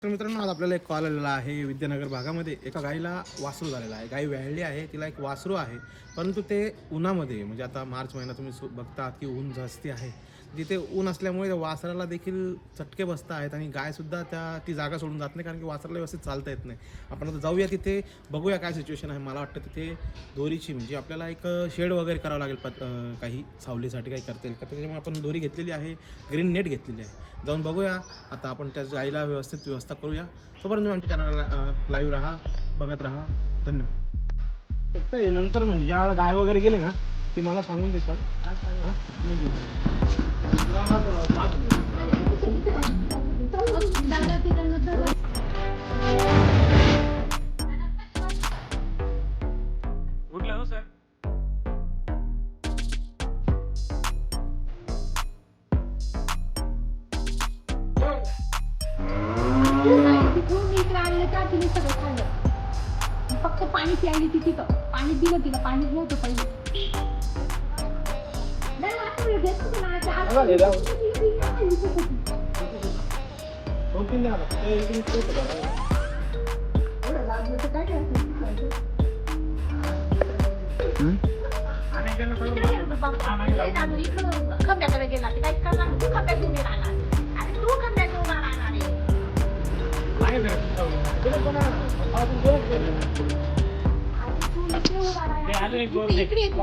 तर मित्रांनो, आज आपल्याला एक कॉल आलेला आहे. विद्यानगर भागामध्ये एका गाईला वासरू झालेला आहे. गाय व्याळली आहे, तिला एक वासरू आहे. परंतु ते उन्हामध्ये, म्हणजे आता मार्च महिना तुम्ही बघतात की ऊन जास्ती आहे. तिथे ऊन असल्यामुळे त्या वासराला देखील चटके बसत आहेत आणि गायसुद्धा ती जागा सोडून जात नाही, कारण की वासराला व्यवस्थित चालता येत नाही. आपण आता जाऊया तिथे, बघूया काय सिच्युएशन आहे. मला वाटतं तिथे दोरीची, म्हणजे आपल्याला एक शेड वगैरे करावं लागेल, काही सावलीसाठी काही करता येईल का, त्याच्यामुळे आपण दोरी घेतलेली आहे, ग्रीन नेट घेतलेली आहे. जाऊन बघूया. आता आपण त्या गाईला व्यवस्थित व्यवस्था करूया. तोपर्यंत आमच्या चॅनलला लाईव्ह राहा, बघत राहा. धन्यवाद. फक्त नंतर म्हणजे ज्या गाय वगैरे गेले ना, ती मला सांगून देतात. कुठला हो सर? तिथून इकडे आणलं का तिने सगळं खाल्लं. फक्त पाणी प्यायली ती तिथं. पाणी दिलं तिला, पाणी नव्हतं पहिले. नाही वाटलं देत होते ना, त्या हातात बघा, लिहिलं. ती खाल्ली होती. एवढं लागलं तर काय करायचं? इकडे गेलो बाबा. इकडं खंब्याकडे गेला ते काय करणार? तू खंब्यात उभी राहणार. आणि तू खंब्यात उभा राहणार आहे. आणि तू इकडे उभा राहणार. इकडे ये तू.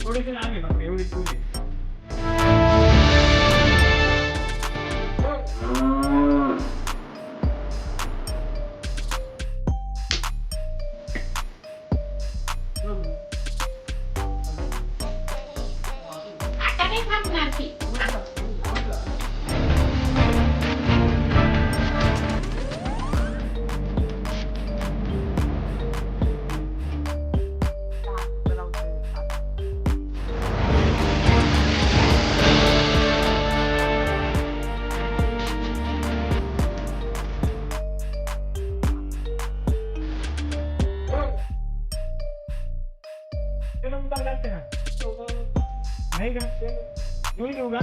थोडीशी लागली फक्त एवढी तुझी. आता नाही थांबणार ती. नाही का घेऊन घेऊ का?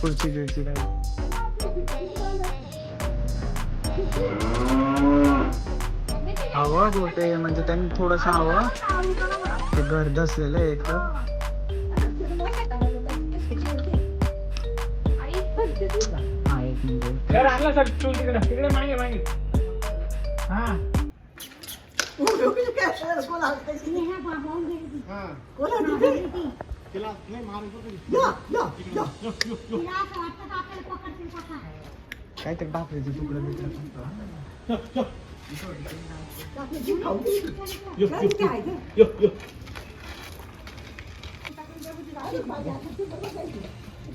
पुढची गिळची गाय. हवं होते म्हणजे त्यांनी थोडस हवं ते घर दसलेलं आहे एक तर. हा एक मिनिट घर आणला सर तू तिकडे तिकडे मागे मागे. हा स्नेहा बाबाहून गेली. तिला नाही मारायचं तरी. तिला असं वाटतं का आपल्याला पकडतील का काय? काहीतरी भाकरीचे तुकडे बिकडे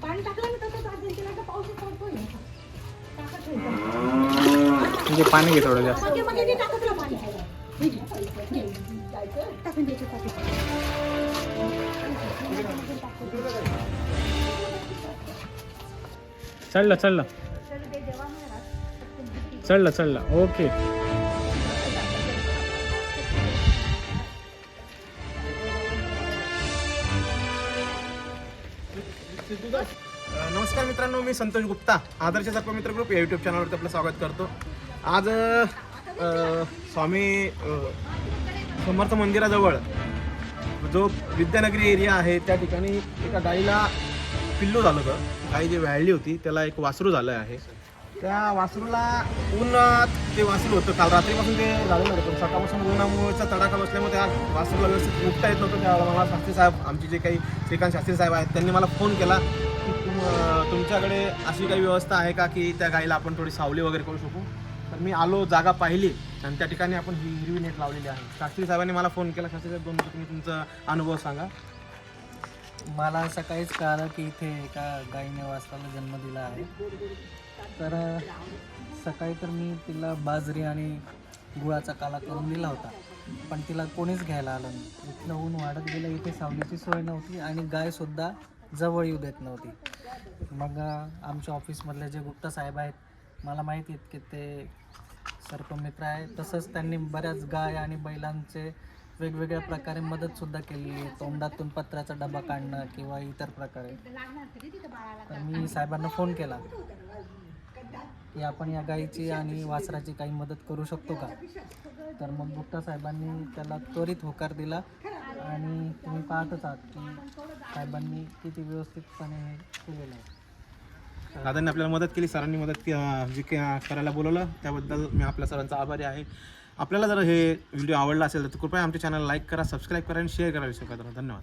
पाणी टाकलं ना तसंच अर्जेंटिनाचा पाऊस पडतोय. म्हणजे पाणी घे थोडं जास्त. मग हे टाकत राहा पाणी. टाकून द्यायचं टाकून. चढला ओके. नमस्कार मित्रांनो, मी संतोष गुप्ता, आदर्श सर्पमित्र ग्रुप या यूट्यूब चॅनलवरती आपलं स्वागत करतो. आज स्वामी समर्थ मंदिराजवळ जो विद्यानगरी एरिया आहे त्या ठिकाणी एका गाईला पिल्लू झालं होतं. गाई जी व्याळली होती त्याला एक वासरू झालं आहे. त्या वासरूला उन्हात ते वासरू होतं, काल रात्रीपासून ते झालेलं होतं, पण सकाळपासून उन्हामुळेचा तडाखा बसल्यामुळे त्या वासरूला व्यवस्थित उठता येत नव्हतं. त्यावेळेला मला शास्त्री साहेब, आमचे जे काही श्रीकांत शास्त्री साहेब आहेत, त्यांनी मला फोन केला की तुमच्याकडे अशी काही व्यवस्था आहे का की त्या गाईला आपण थोडी सावली वगैरे करू शकू. तर मी आलो, जागा पाहिली आणि त्या ठिकाणी आपण ही हिरवी नेट लावलेली आहे. शास्त्री साहेबांनी मला फोन केला. शास्त्री साहेब, दोन तुम्ही तुमचा अनुभव सांगा. मला सकाळीच कळालं की इथे एका गाईने वासराला जन्म दिला आहे. तर सकाळी तर मी तिला बाजरी आणि गुळाचा काला करून दिला होता, पण तिला कोणीच घ्यायला आलं नाही. इथलं ऊन वाढत गेलं, इथे सावलीची सोय नव्हती आणि गायसुद्धा जवळ येऊ देत नव्हती. मग आमच्या ऑफिसमधले जे गुप्ता साहेब आहेत, मला माहिती आहेत की ते सर्पमित्र आहे. तसंच त्यांनी बऱ्याच गाय आणि बैलांचे वेगवेगळ्या प्रकारे मदतसुद्धा केलेली आहे, तोंडातून पत्राचा डबा काढणं किंवा इतर प्रकारे. तर मी साहेबांना फोन केला की आपण या गाईची आणि वासराची काही मदत करू शकतो का. तर मग गुप्ता साहेबांनी त्याला त्वरित होकार दिला आणि तुम्ही पाहतच आहात की साहेबांनी किती व्यवस्थितपणे हे केलेलं आहे. दादांनी आपल्याला मदत केली, सरांनी मदत जी करायला बोलवलं त्याबद्दल मी आपल्या सरांचा आभारी आहे. आपल्याला जर हे व्हिडिओ आवडला असेल तर कृपया आमच्या चॅनल लाईक करा, सबस्क्राईब करा आणि शेअर करा विसरू नका. धन्यवाद.